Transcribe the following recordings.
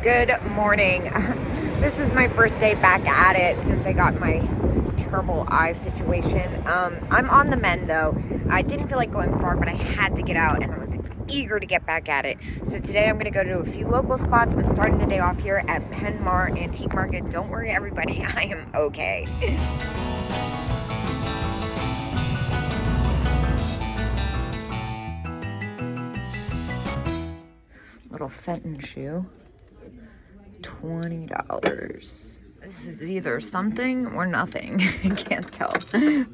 Good morning. This is my first day back at it since I got my terrible eye situation. I'm on the mend though. I didn't feel like going far, but I had to get out and I was eager to get back at it. So today I'm going to go to a few local spots. I'm starting the day off here at Penmar Antique Market. Don't worry everybody, I am okay. Little Fenton shoe. $20. This is either something or nothing. I can't tell.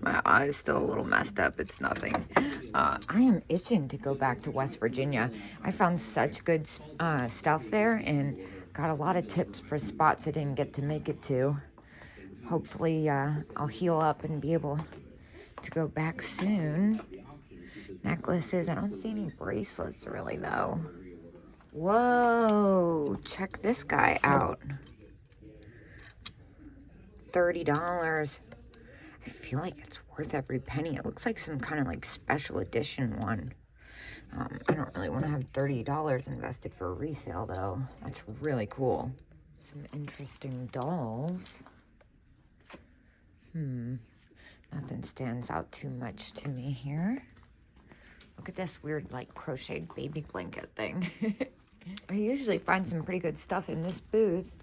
My eye's still a little messed up. It's nothing. I am itching to go back to West Virginia. I found such good stuff there and got a lot of tips for spots I didn't get to make it to. Hopefully I'll heal up and be able to go back soon. Necklaces. I don't see any bracelets really though. Whoa, check this guy out. $30. I feel like it's worth every penny. It looks like some kind of like special edition one. I don't really want to have $30 invested for a resale though. That's really cool. Some interesting dolls. Nothing stands out too much to me here. Look at this weird like crocheted baby blanket thing. I usually find some pretty good stuff in this booth.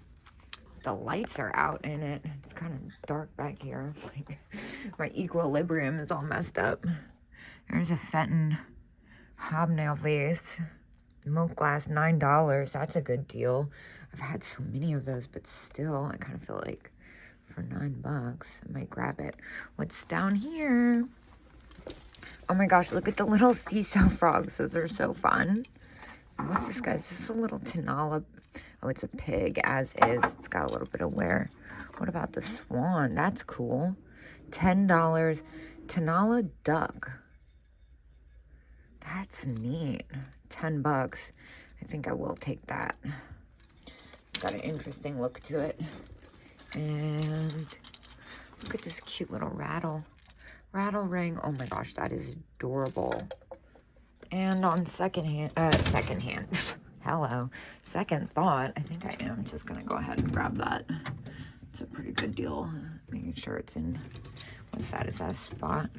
The lights are out in it. It's kind of dark back here. Like my equilibrium is all messed up. There's a Fenton hobnail vase. Milk glass, $9. That's a good deal. I've had so many of those, but still, I kind of feel like for $9, I might grab it. What's down here? Oh my gosh, look at the little seashell frogs. Those are so fun. What's this, guys? This is a little Tenala. Oh, it's a pig, as is. It's got a little bit of wear. What about the swan? That's cool. $10. Tenala duck. That's neat. $10. I think I will take that. It's got an interesting look to it. And look at this cute little rattle ring. Oh my gosh, that is adorable. And on second thought, I think I am just gonna go ahead and grab that. It's a pretty good deal. Making sure it's in, what's that? Is that a spot?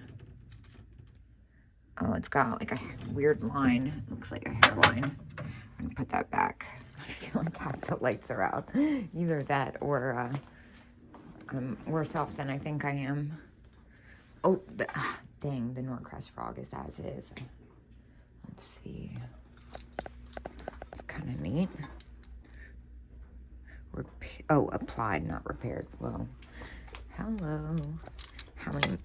Oh, it's got like a weird line. It looks like a hairline. I'm gonna put that back. I feel like half the lights are out. Either that or I'm worse off than I think I am. Oh, dang, the Norcrest frog is as is. Let's see. It's kind of neat. Applied, not repaired. Whoa. Hello.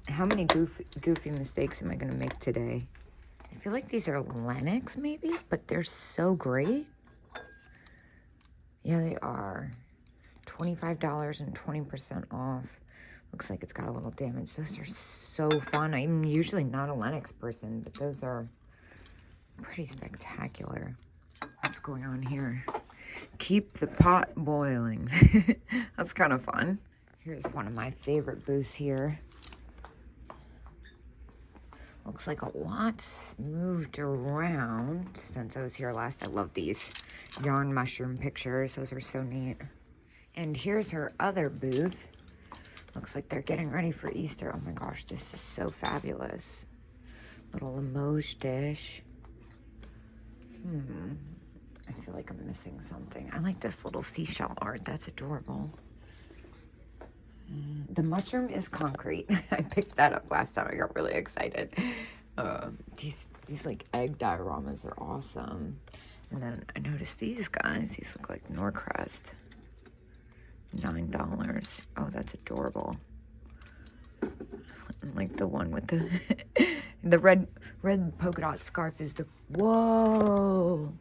How many goofy mistakes am I gonna make today? I feel like these are Lennox maybe, but they're so great. Yeah, they are. $25 and 20% off. Looks like it's got a little damage. Those are so fun. I'm usually not a Lennox person, but those are pretty spectacular. What's going on here? Keep the pot boiling. That's kind of fun. Here's one of my favorite booths here. Looks like a lot's moved around since I was here last. I love these yarn mushroom pictures. Those are so neat. And here's her other booth. Looks like they're getting ready for Easter. Oh my gosh, this is so fabulous. Little Limoges dish. I feel like I'm missing something. I like this little seashell art. That's adorable. The mushroom is concrete. I picked that up last time. I got really excited. These like egg dioramas are awesome. And then I noticed these guys. These look like Norcrest. $9. Oh, that's adorable. Like the one with the the red polka dot scarf is the, whoa.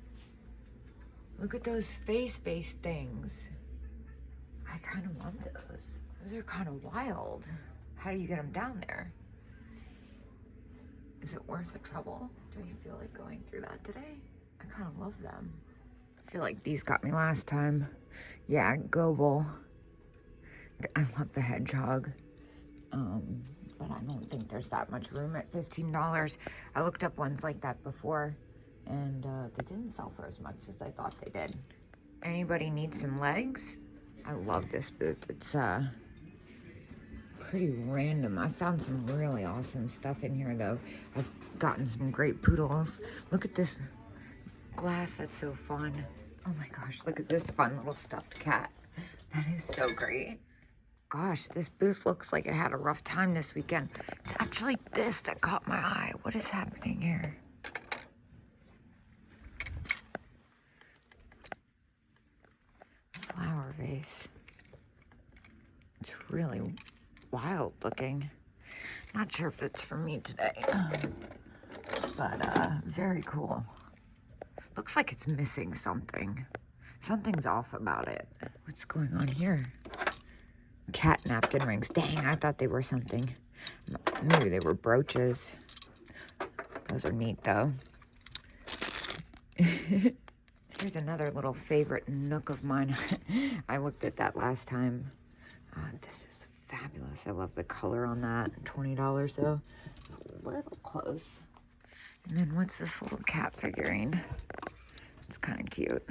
Look at those face things. I kind of love those. Those are kind of wild. How do you get them down there? Is it worth the trouble? Do you feel like going through that today? I kind of love them. I feel like these got me last time. Yeah, Goble. I love the hedgehog. But I don't think there's that much room at $15. I looked up ones like that before, and they didn't sell for as much as I thought they did. Anybody need some legs? I love this booth. It's pretty random. I found some really awesome stuff in here though. I've gotten some great poodles. Look at this glass, that's so fun. Oh my gosh, look at this fun little stuffed cat. That is so great. Gosh, this booth looks like it had a rough time this weekend. It's actually this that caught my eye. What is happening here? Flower vase. It's really wild looking. Not sure if it's for me today, but very cool. Looks like it's missing something. Something's off about it. What's going on here? Cat napkin rings. Dang, I thought they were something. Maybe they were brooches. Those are neat though. Here's another little favorite nook of mine. I looked at that last time. This is fabulous. I love the color on that. $20 though. It's a little close. And then what's this little cat figurine? It's kind of cute.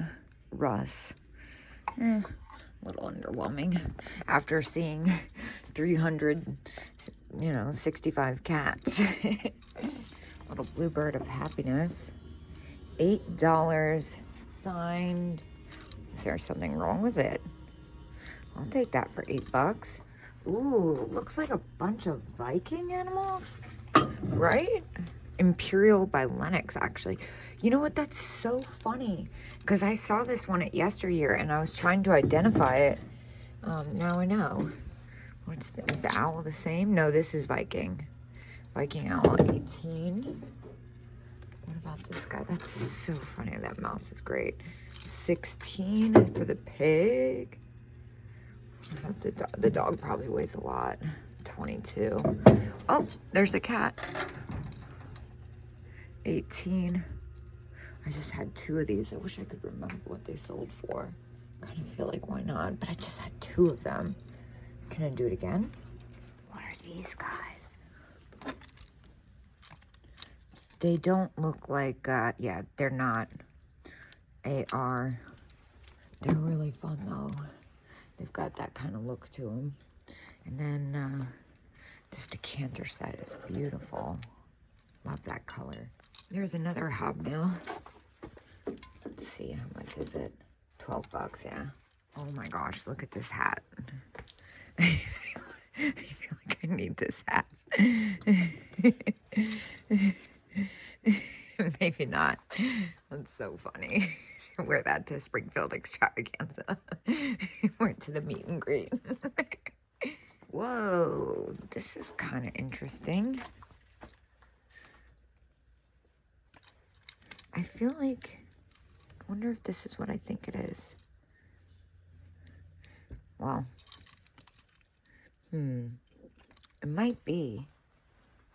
Russ. A little underwhelming after seeing 365 cats. Little bluebird of happiness. $8 signed. Is there something wrong with it? I'll take that for $8. Ooh, looks like a bunch of Viking animals, right? Imperial by Lennox, actually. You know what? That's so funny because I saw this one at yesteryear and I was trying to identify it. Now I know. Is the owl the same? No, this is Viking. Viking owl, 18. What about this guy? That's so funny. That mouse is great. 16 for the pig. The dog probably weighs a lot. 22. Oh, there's a cat. 18. I just had 2 of these. I wish I could remember what they sold for. Kind of feel like why not? But I just had 2 of them. Can I do it again? What are these guys? They don't look like, yeah, they're not AR. They're really fun though. They've got that kind of look to them. And then this decanter set is beautiful. Love that color. There's another hobnail. Let's see, how much is it? $12, yeah. Oh my gosh, look at this hat. I feel like I need this hat. Maybe not. That's so funny. Wear that to Springfield Extravaganza. Wear it to the meet and greet. Whoa, this is kind of interesting. I feel like, I wonder if this is what I think it is. Well, it might be.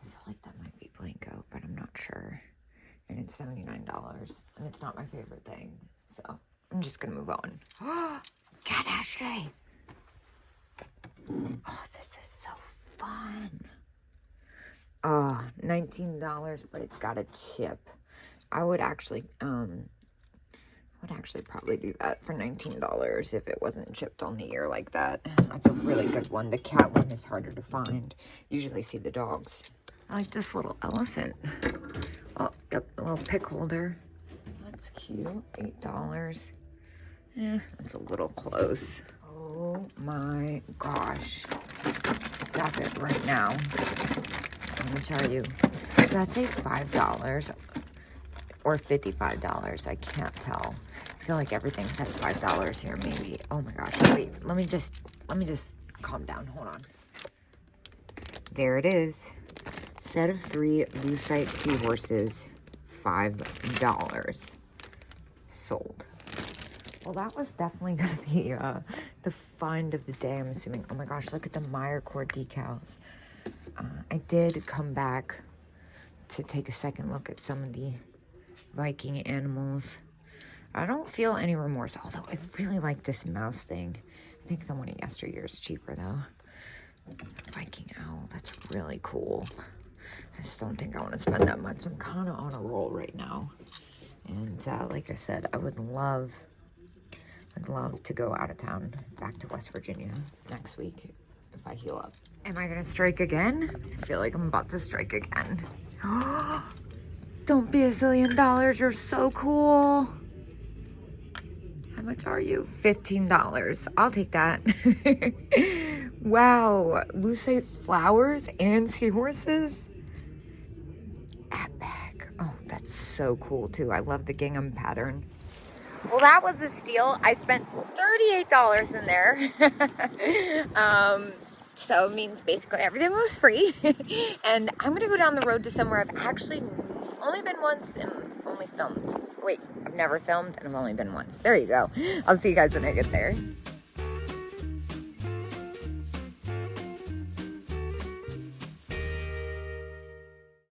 I feel like that might be Blanco, but I'm not sure. And it's $79, and it's not my favorite thing. So I'm just gonna move on. Cat ashtray. Oh, this is so fun. Oh, $19, but it's got a chip. I would actually probably do that for $19 if it wasn't chipped on the ear like that. That's a really good one. The cat one is harder to find. Usually see the dogs. I like this little elephant. Oh, yep, a little pick holder. That's cute. $8. Eh, that's a little close. Oh my gosh. Stop it right now. Let me tell you. So that's a $5 or $55. I can't tell. I feel like everything says $5 here, maybe. Oh my gosh. Wait, let me just calm down. Hold on. There it is. Set of 3 lucite seahorses, $5. Sold. Well, that was definitely going to be the find of the day, I'm assuming. Oh my gosh, look at the Meyercord decals. I did come back to take a second look at some of the Viking animals. I don't feel any remorse, although I really like this mouse thing. I think the one at yesteryear is cheaper, though. Viking owl, that's really cool. I just don't think I want to spend that much. I'm kind of on a roll right now. And like I said, I would love I'd love to go out of town, back to West Virginia next week if I heal up. Am I gonna strike again? I feel like I'm about to strike again. Don't be a zillion dollars, you're so cool. How much are you? $15. I'll take that. Wow, lucite flowers and seahorses? Epic. Oh, that's so cool too. I love the gingham pattern. Well, that was a steal. I spent $38 in there. So it means basically everything was free. And I'm gonna go down the road to somewhere I've actually only been once and only filmed. Wait, I've never filmed and I've only been once. There you go. I'll see you guys when I get there.